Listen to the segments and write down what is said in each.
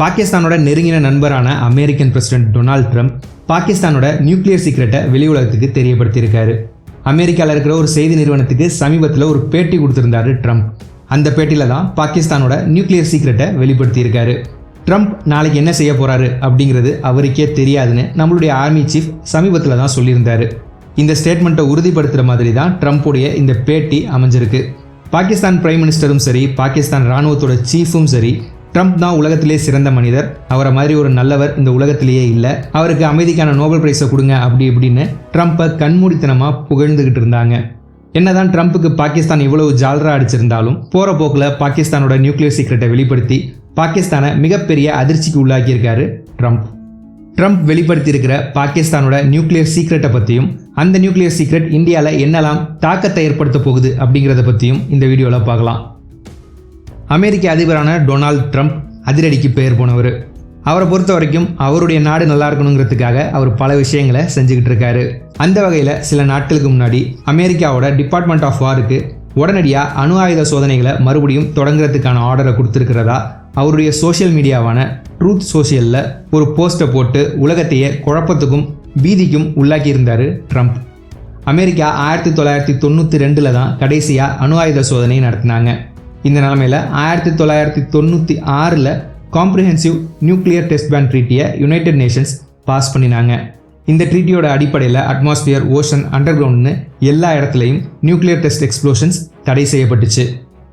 பாகிஸ்தானோட நெருங்கின நண்பரான அமெரிக்கன் பிரசிடென்ட் டொனால்ட் ட்ரம்ப் பாகிஸ்தானோட நியூக்ளியர் சீக்ரெட்டை வெளி உலகத்துக்கு தெரியப்படுத்தியிருக்காரு. அமெரிக்காவில் இருக்கிற ஒரு செய்தி நிறுவனத்துக்கு சமீபத்தில் ஒரு பேட்டி கொடுத்திருந்தாரு ட்ரம்ப். அந்த பேட்டியில் தான் பாகிஸ்தானோட நியூக்ளியர் சீக்ரெட்டை வெளிப்படுத்தியிருக்காரு. ட்ரம்ப் நாளைக்கு என்ன செய்ய போறாரு அப்படிங்கிறது அவருக்கே தெரியாதுன்னு நம்மளுடைய ஆர்மி சீஃப் சமீபத்தில் தான் சொல்லியிருந்தாரு. இந்த ஸ்டேட்மெண்ட்டை உறுதிப்படுத்துகிற மாதிரி தான் ட்ரம்ப்புடைய இந்த பேட்டி அமைஞ்சிருக்கு. பாகிஸ்தான் பிரைம் மினிஸ்டரும் சரி, பாகிஸ்தான் இராணுவத்தோட சீஃபும் சரி, ட்ரம்ப் தான் உலகத்திலே சிறந்த மனிதர், அவரை மாதிரி ஒரு நல்லவர் இந்த உலகத்திலேயே இல்லை, அவருக்கு அமைதிக்கான நோபல் பிரைஸை கொடுங்க அப்படி இப்படின்னு ட்ரம்ப்பை கண்மூடித்தனமாக புகழ்ந்துகிட்டு இருந்தாங்க. என்னதான் ட்ரம்ப்புக்கு பாகிஸ்தான் இவ்வளவு ஜால்ரா அடிச்சிருந்தாலும் போகிற போக்கில் பாகிஸ்தானோட நியூக்ளியர் சீக்ரெட்டை வெளிப்படுத்தி பாகிஸ்தானை மிகப்பெரிய அதிர்ச்சிக்கு உள்ளாக்கியிருக்காரு ட்ரம்ப். ட்ரம்ப் வெளிப்படுத்தியிருக்கிற பாகிஸ்தானோட நியூக்ளியர் சீக்ரெட்டை பற்றியும் அந்த நியூக்ளியர் சீக்ரெட் இந்தியாவில் என்னெல்லாம் தாக்கத்தை ஏற்படுத்த போகுது அப்படிங்கிறத பற்றியும் இந்த வீடியோவில் பார்க்கலாம். அமெரிக்க அதிபரான டொனால்ட் ட்ரம்ப் அதிரடிக்கு பெயர் போனவர். அவரை பொறுத்த வரைக்கும் அவருடைய நாடு நல்லா இருக்கணுங்கிறதுக்காக அவர் பல விஷயங்களை செஞ்சுக்கிட்டு இருக்காரு. அந்த வகையில் சில நாட்களுக்கு முன்னாடி அமெரிக்காவோட டிபார்ட்மெண்ட் ஆஃப் வாருக்கு உடனடியாக அணு ஆயுத சோதனைகளை மறுபடியும் தொடங்குறதுக்கான ஆர்டரை கொடுத்துருக்கிறதா அவருடைய சோஷியல் மீடியாவான ட்ரூத் சோஷியலில் ஒரு போஸ்ட்டை போட்டு உலகத்தையே குழப்பத்துக்கும் பீதிக்கும் உள்ளாக்கியிருந்தார் ட்ரம்ப். அமெரிக்கா 1992 தான் கடைசியாக அணு ஆயுத சோதனை நடத்தினாங்க. இந்த நிலைமையில் 1996 காம்ப்ரிஹென்சிவ் நியூக்ளியர் டெஸ்ட் பேன் ட்ரீட்டியை யுனைடெட் நேஷன்ஸ் பாஸ் பண்ணினாங்க. இந்த ட்ரீட்டியோட அடிப்படையில் அட்மாஸ்பியர், ஓஷன், அண்டர் கிரவுண்ட்னு எல்லா இடத்துலையும் நியூக்ளியர் டெஸ்ட் எக்ஸ்ப்ளோஷன்ஸ் தடை செய்யப்பட்டுச்சு.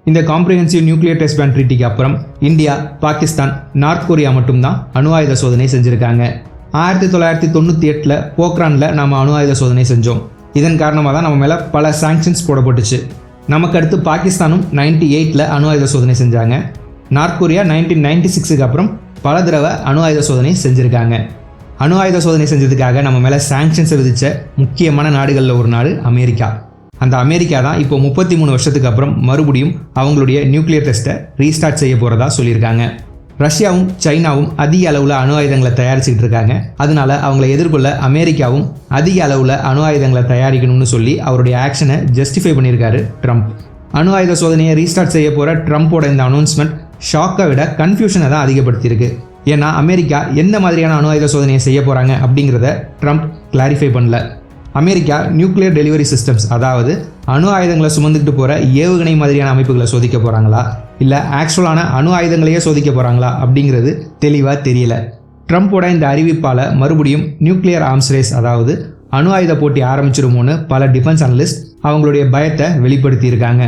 இந்த காம்ப்ரிஹென்சிவ் நியூக்ளியர் டெஸ்ட் பேன் ட்ரீட்டிக்கு அப்புறம் இந்தியா, பாகிஸ்தான், நார்த் கொரியா மட்டும்தான் அணு ஆயுத சோதனை செஞ்சுருக்காங்க. 1998 போக்ரானில் நம்ம அணு ஆயுத சோதனை செஞ்சோம். இதன் காரணமாக தான் நம்ம மேலே பல சாங்ஷன்ஸ் போடப்பட்டுச்சு. நமக்கு அடுத்து பாகிஸ்தானும் 98 அணு ஆயுத சோதனை செஞ்சாங்க. நார்த் கொரியா 1996 அப்புறம் பல தடவை அணு ஆயுத சோதனை செஞ்சுருக்காங்க. அணு ஆயுத சோதனை செஞ்சதுக்காக நம்ம மேலே சாங்ஷன்ஸை விதித்த முக்கியமான நாடுகளில் ஒரு நாடு அமெரிக்கா. அந்த அமெரிக்கா தான் இப்போ 33 வருஷத்துக்கு அப்புறம் மறுபடியும் அவங்களுடைய நியூக்ளியர் டெஸ்ட்டை ரீஸ்டார்ட் செய்ய போகிறதா சொல்லியிருக்காங்க. ரஷ்யாவும் சைனாவும் அதிக அளவில் அணு ஆயுதங்களை தயாரிச்சுக்கிட்டு இருக்காங்க. அதனால அவங்களை எதிர்கொள்ள அமெரிக்காவும் அதிக அளவில் அணு ஆயுதங்களை தயாரிக்கணும்னு சொல்லி அவருடைய ஆக்ஷனை ஜஸ்டிஃபை பண்ணியிருக்காரு ட்ரம்ப். அணு ஆயுத சோதனையை ரீஸ்டார்ட் செய்ய போகிற ட்ரம்ப்போட இந்த அனௌன்ஸ்மெண்ட் ஷாக்கை விட கன்ஃபியூஷனை தான் அதிகப்படுத்தியிருக்கு. ஏன்னா அமெரிக்கா எந்த மாதிரியான அணு ஆயுத சோதனையை செய்ய போகிறாங்க அப்படிங்கிறத ட்ரம்ப் கிளாரிஃபை பண்ணல. அமெரிக்கா நியூக்ளியர் டெலிவரி சிஸ்டம்ஸ், அதாவது அணு ஆயுதங்களை சுமந்துக்கிட்டு போகிற ஏவுகணை மாதிரியான அமைப்புகளை சோதிக்க போகிறாங்களா, இல்லை ஆக்சுவலான அணு ஆயுதங்களையே சோதிக்க போகிறாங்களா அப்படிங்கிறது தெளிவாக தெரியல. ட்ரம்ப்போட இந்த அறிவிப்பால் மறுபடியும் நியூக்ளியர் ஆர்ம்ஸ் ரேஸ், அதாவது அணு ஆயுத போட்டி ஆரம்பிச்சிருமோன்னு பல டிஃபென்ஸ் அனலிஸ்ட் அவங்களுடைய பயத்தை வெளிப்படுத்தியிருக்காங்க.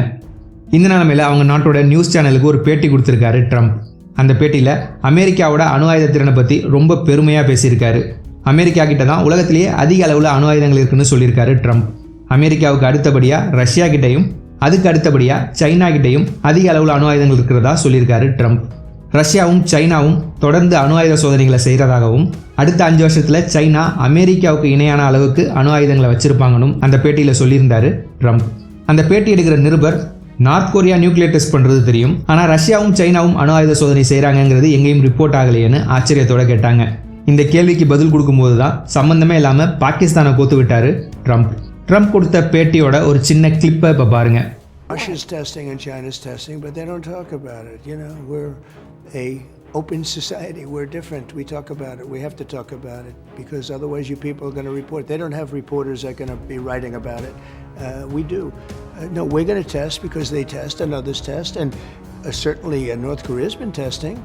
இந்த நிலைமையில் அவங்க நாட்டோட நியூஸ் சேனலுக்கு ஒரு பேட்டி கொடுத்துருக்காரு ட்ரம்ப். அந்த பேட்டியில் அமெரிக்காவோட அணு ஆயுத திறனை பற்றி ரொம்ப பெருமையாக பேசியிருக்காரு. அமெரிக்கா கிட்ட தான் உலகத்திலேயே அதிக அளவில் அணு ஆயுதங்கள் இருக்குன்னு சொல்லியிருக்காரு ட்ரம்ப். அமெரிக்காவுக்கு அடுத்தபடியாக ரஷ்யா கிட்டையும், அதுக்கு அடுத்தபடியாக சைனா கிட்டையும் அதிக அளவில் அணு ஆயுதங்கள் இருக்கிறதா சொல்லியிருக்காரு ட்ரம்ப். ரஷ்யாவும் சைனாவும் தொடர்ந்து அணு ஆயுத சோதனைகளை செய்கிறதாகவும் அடுத்த 5 வருஷத்தில் சைனா அமெரிக்காவுக்கு இணையான அளவுக்கு அணு ஆயுதங்களை வச்சிருப்பாங்கன்னு அந்த பேட்டியில் சொல்லியிருந்தாரு ட்ரம்ப். அந்த பேட்டி எடுக்கிற நிருபர் நார்த் கொரியா நியூக்ளியர் டெஸ்ட் பண்ணுறது தெரியும், ஆனால் ரஷ்யாவும் சைனாவும் அணு ஆயுத சோதனை செய்கிறாங்கிறது எங்கேயும் ரிப்போர்ட் ஆகலையேன்னு ஆச்சரியத்தோட கேட்டாங்க. இந்த கேள்விக்கு பதில் கொடுக்கும்போது தான் சம்மந்தமே இல்லாமல் பாகிஸ்தானை கோத்து விட்டாரு ட்ரம்ப். ட்ரம்ப் கொடுத்த பேட்டியோட ஒரு சின்ன கிளிப்பை இப்போ பாருங்க. Russia's testing and China's testing, but they don't talk about it. You know, we're a open society. We're different. We talk about it. We have to talk about it because otherwise you people are going to report. They don't have reporters that are going to be writing about it. We do. No, we're going to test because they test and others test. And certainly North Korea's been testing.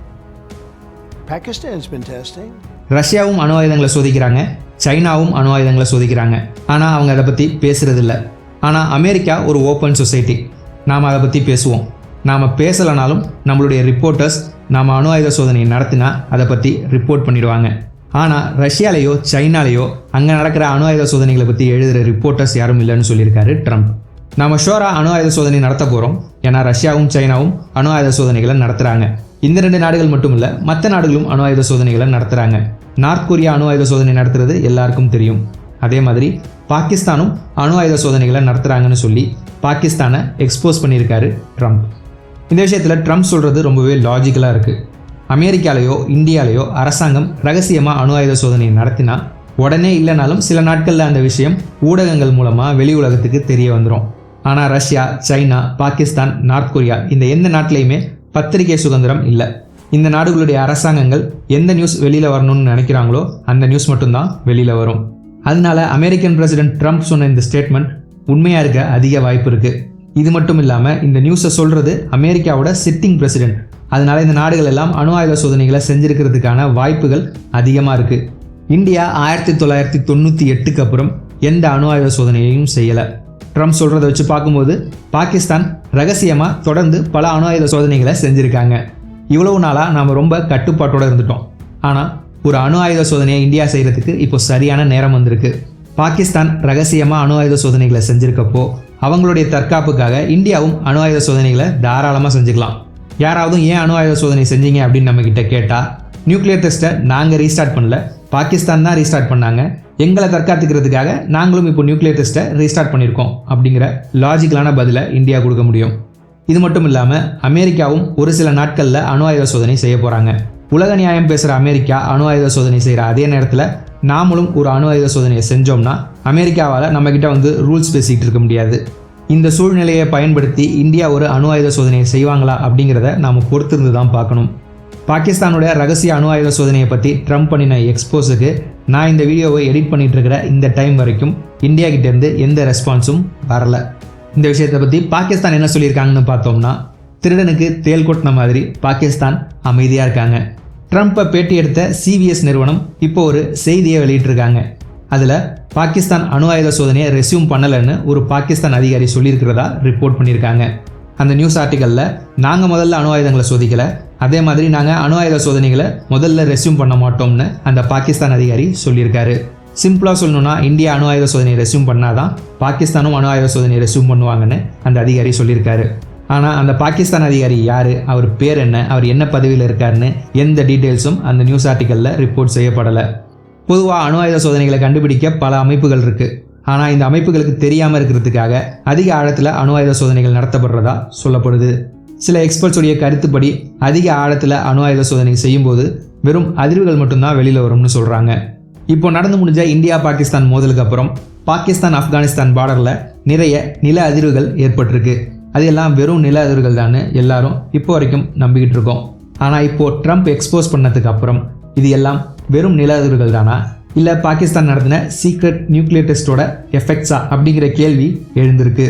Pakistan's been testing. ரஷ்யாவும் அணு ஆயுதங்களை சோதிக்கிறாங்க, சைனாவும் அணு ஆயுதங்களை சோதிக்கிறாங்க. ஆனால் அவங்க அதை பற்றி பேசுறதில்ல. ஆனால் அமெரிக்கா ஒரு ஓப்பன் சொசைட்டி. நாம் அதை பற்றி பேசுவோம். நாம் பேசலைனாலும் நம்மளுடைய ரிப்போர்ட்டர்ஸ் நாம் அணு ஆயுத சோதனையை நடத்தினா அதை பற்றி ரிப்போர்ட் பண்ணிடுவாங்க. ஆனால் ரஷ்யாலேயோ சைனாலேயோ அங்கே நடக்கிற அணு ஆயுத சோதனைகளை பற்றி எழுதுகிற ரிப்போர்ட்டர்ஸ் யாரும் இல்லைன்னு சொல்லியிருக்காரு ட்ரம்ப். நாம் ஷோராக அணு ஆயுத சோதனை நடத்த போகிறோம். ஏன்னா ரஷ்யாவும் சைனாவும் அணு ஆயுத சோதனைகளை நடத்துகிறாங்க. இந்த 2 நாடுகள் மட்டும் இல்லை, மற்ற நாடுகளும் அணு ஆயுத சோதனைகளை நடத்துகிறாங்க. நார்த் கொரியா அணு ஆயுத சோதனை நடத்துறது எல்லாருக்கும் தெரியும். அதே மாதிரி பாகிஸ்தானும் அணு ஆயுத சோதனைகளை நடத்துகிறாங்கன்னு சொல்லி பாகிஸ்தானை எக்ஸ்போஸ் பண்ணியிருக்காரு ட்ரம்ப். இந்த விஷயத்தில் ட்ரம்ப் சொல்கிறது ரொம்பவே லாஜிக்கலாக இருக்குது. அமெரிக்காலேயோ இந்தியாலேயோ அரசாங்கம் ரகசியமாக அணு ஆயுத சோதனையை நடத்தினா உடனே இல்லைனாலும் சில நாட்களில் அந்த விஷயம் ஊடகங்கள் மூலமாக வெளி உலகத்துக்கு தெரிய வந்துடும். ஆனால் Russia, China, Pakistan, north Korea இந்த எந்த நாட்டிலையுமே பத்திரிகை சுதந்திரம் இல்லை. இந்த நாடுகளுடைய அரசாங்கங்கள் எந்த நியூஸ் வெளியில் வரணும்னு நினைக்கிறாங்களோ அந்த நியூஸ் மட்டும்தான் வெளியில் வரும். அதனால அமெரிக்கன் பிரசிடென்ட் ட்ரம்ப் சொன்ன இந்த ஸ்டேட்மெண்ட் உண்மையாக இருக்க அதிக வாய்ப்பு இருக்குது. இது மட்டும் இல்லாமல் இந்த நியூஸை சொல்கிறது அமெரிக்காவோட சிட்டிங் பிரசிடென்ட். அதனால இந்த நாடுகள் எல்லாம் அணு ஆயுத சோதனைகளை செஞ்சிருக்கிறதுக்கான வாய்ப்புகள் அதிகமாக இருக்குது. இந்தியா 1998க்கு அப்புறம் எந்த அணு ஆயுத சோதனையையும் செய்யலை. ட்ரம்ப் சொல்கிறத வச்சு பார்க்கும்போது பாகிஸ்தான் ரகசியமாக தொடர்ந்து பல அணு ஆயுத சோதனைகளை செஞ்சுருக்காங்க. இவ்வளவு நாளாக நாம் ரொம்ப கட்டுப்பாட்டோடு இருந்துட்டோம். ஆனால் ஒரு அணு ஆயுத சோதனையை இந்தியா செய்கிறதுக்கு இப்போ சரியான நேரம் வந்திருக்கு. பாகிஸ்தான் ரகசியமாக அணு ஆயுத சோதனைகளை செஞ்சுருக்கப்போ அவங்களுடைய தற்காப்புக்காக இந்தியாவும் அணு ஆயுத சோதனைகளை தாராளமாக செஞ்சுக்கலாம். யாராவது ஏன் அணு ஆயுத சோதனை செஞ்சீங்க அப்படின்னு நம்மக்கிட்ட கேட்டால், நியூக்ளியர் டெஸ்ட்டை நாங்கள் ரீஸ்டார்ட் பண்ணல, பாகிஸ்தான் தான் ரீஸ்டார்ட் பண்ணாங்க, எங்களை தற்காத்துக்கிறதுக்காக நாங்களும் இப்போ நியூக்ளியர் டெஸ்ட்டை ரீஸ்டார்ட் பண்ணியிருக்கோம் அப்படிங்கிற லாஜிக்கலான பதிலை இந்தியா கொடுக்க முடியும். இது மட்டும் இல்லாமல் அமெரிக்காவும் ஒரு சில நாட்களில் அணு ஆயுத சோதனை செய்ய போகிறாங்க. உலக நியாயம் பேசுகிற அமெரிக்கா அணு ஆயுத சோதனை செய்கிற அதே நேரத்தில் நாமளும் ஒரு அணு ஆயுத சோதனையை செஞ்சோம்னா அமெரிக்காவால் நம்மக்கிட்ட வந்து ரூல்ஸ் பேசிக்கிட்டு இருக்க முடியாது. இந்த சூழ்நிலையை பயன்படுத்தி இந்தியா ஒரு அணு ஆயுத சோதனையை செய்வாங்களா அப்படிங்கிறத நாம் பொறுத்திருந்து தான் பார்க்கணும். பாகிஸ்தானுடைய ரகசிய அணு ஆயுத சோதனையை பற்றி ட்ரம்ப் பண்ணின எக்ஸ்போஸுக்கு நான் இந்த வீடியோவை எடிட் பண்ணிகிட்டு இருக்கிற இந்த டைம் வரைக்கும் இந்தியா கிட்டேருந்து எந்த ரெஸ்பான்ஸும் வரல. இந்த விஷயத்தை பற்றி பாகிஸ்தான் என்ன சொல்லியிருக்காங்கன்னு பார்த்தோம்னா, திருடனுக்கு தேல் கொட்டின மாதிரி பாகிஸ்தான் அமைதியாக இருக்காங்க. ட்ரம்ப்பை பேட்டி எடுத்த CVS நிறுவனம் இப்போ ஒரு செய்தியை வெளியிட்டிருக்காங்க. அதில் பாகிஸ்தான் அணு ஆயுத சோதனையை ரெஸ்யூம் பண்ணலைன்னு ஒரு பாகிஸ்தான் அதிகாரி சொல்லியிருக்கிறதா ரிப்போர்ட் பண்ணியிருக்காங்க. அந்த நியூஸ் ஆர்டிக்கலில் நாங்கள் முதல்ல அணு ஆயுதங்களை சோதிக்கலை, அதே மாதிரி நாங்கள் அணு ஆயுத சோதனைகளை முதல்ல ரெஸ்யூம் பண்ண மாட்டோம்னு அந்த பாகிஸ்தான் அதிகாரி சொல்லியிருக்காரு. சிம்பிளாக சொல்லணும்னா இந்தியா அணு ஆயுத சோதனையை ரெஸ்யூம் பண்ணாதான் பாகிஸ்தானும் அணு ஆயுத சோதனையை ரெஸ்யூம் பண்ணுவாங்கன்னு அந்த அதிகாரி சொல்லியிருக்காரு. ஆனால் அந்த பாகிஸ்தான் அதிகாரி யார், அவர் பேர் என்ன, அவர் என்ன பதவியில் இருக்காருன்னு எந்த டீட்டெயில்ஸும் அந்த நியூஸ் ஆர்டிக்கலில் ரிப்போர்ட் செய்யப்படலை. பொதுவாக அணு ஆயுத சோதனைகளை கண்டுபிடிக்க பல அமைப்புகள் இருக்குது. ஆனால் இந்த அமைப்புகளுக்கு தெரியாமல் இருக்கிறதுக்காக அதிக ஆழத்தில் அணு ஆயுத சோதனைகள் நடத்தப்படுறதா சொல்லப்படுது. சில எக்ஸ்பர்ட்ஸுடைய கருத்துப்படி அதிக ஆழத்தில் அணு ஆயுத சோதனை செய்யும்போது வெறும் அதிர்வுகள் மட்டும்தான் வெளியில் வரும்னு சொல்கிறாங்க. இப்போ நடந்து முடிஞ்ச இந்தியா பாகிஸ்தான் மோதலுக்கு அப்புறம் பாகிஸ்தான் ஆப்கானிஸ்தான் பார்டரில் நிறைய நில அதிர்வுகள் ஏற்பட்டிருக்கு. அது எல்லாம் வெறும் நில அதிர்வுகள் தான் எல்லாரும் இப்போ வரைக்கும் நம்பிக்கிட்டு இருக்கோம். ஆனால் இப்போது ட்ரம்ப் எக்ஸ்போஸ் பண்ணதுக்கு அப்புறம் இது எல்லாம் வெறும் நில அதிர்வுகள் தானா, இல்லை பாகிஸ்தான் நடத்தின சீக்ரெட் நியூக்ளியர் டெஸ்ட்டோட எஃபெக்ட்ஸா அப்படிங்கிற கேள்வி எழுந்திருக்கு.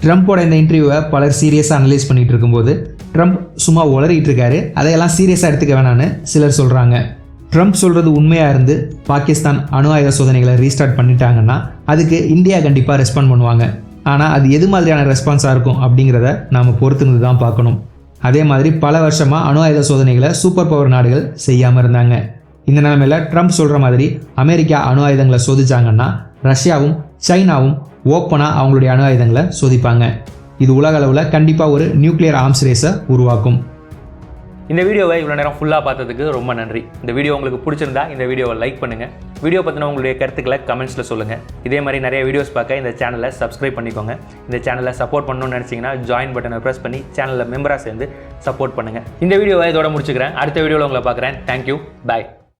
ட்ரம்ப்போட இந்த இன்டர்வியூவை பலர் சீரியஸாக அனலைஸ் பண்ணிகிட்டு இருக்கும்போது ட்ரம்ப் சும்மா உளறிட்டு இருக்காரு, அதையெல்லாம் சீரியஸாக எடுத்துக்க வேணான்னு சிலர் சொல்கிறாங்க. ட்ரம்ப் சொல்கிறது உண்மையாக இருந்து பாகிஸ்தான் அணு ஆயுத சோதனைகளை ரீஸ்டார்ட் பண்ணிட்டாங்கன்னா அதுக்கு இந்தியா கண்டிப்பாக ரெஸ்பாண்ட் பண்ணுவாங்க. ஆனால் அது எது மாதிரியான ரெஸ்பான்ஸாக இருக்கும் அப்படிங்கிறத நாம் பொறுத்திருந்து தான் பார்க்கணும். அதே மாதிரி பல வருஷமாக அணு ஆயுத சோதனைகளை சூப்பர் பவர் நாடுகள் செய்யாமல் இருந்தாங்க. இந்த நிலைமையில் ட்ரம்ப் சொல்கிற மாதிரி அமெரிக்கா அணு ஆயுதங்களை சோதிச்சாங்கன்னா ரஷ்யாவும் சைனாவும் ஓப்பனாக அவங்களுடைய அணு ஆயுதங்களை சோதிப்பாங்க. இது உலக அளவில் கண்டிப்பாக ஒரு நியூக்ளியர் ஆர்ம்ஸ் ரேஸை உருவாக்கும். இந்த வீடியோவை இவ்வளோ நேரம் ஃபுல்லாக பார்த்ததுக்கு ரொம்ப நன்றி. இந்த வீடியோ உங்களுக்கு பிடிச்சிருந்தா இந்த வீடியோவை லைக் பண்ணுங்கள். வீடியோ பற்றின உங்களுடைய கருத்துக்களை கமெண்ட்ஸில் சொல்லுங்கள். இதே மாதிரி நிறைய வீடியோஸ் பார்க்க இந்த சேனலை சப்ஸ்கிரைப் பண்ணிக்கோங்க. இந்த சேனலை சப்போர்ட் பண்ணணும்னு நினச்சிங்கன்னா ஜாயின் பட்டனை ப்ரெஸ் பண்ணி சேனலில் மெம்பராக சேர்ந்து சப்போர்ட் பண்ணுங்கள். இந்த வீடியோவை இதோட முடிச்சுக்கிறேன். அடுத்த வீடியோவில் உங்களை பார்க்குறேன். தேங்க்யூ, பாய்.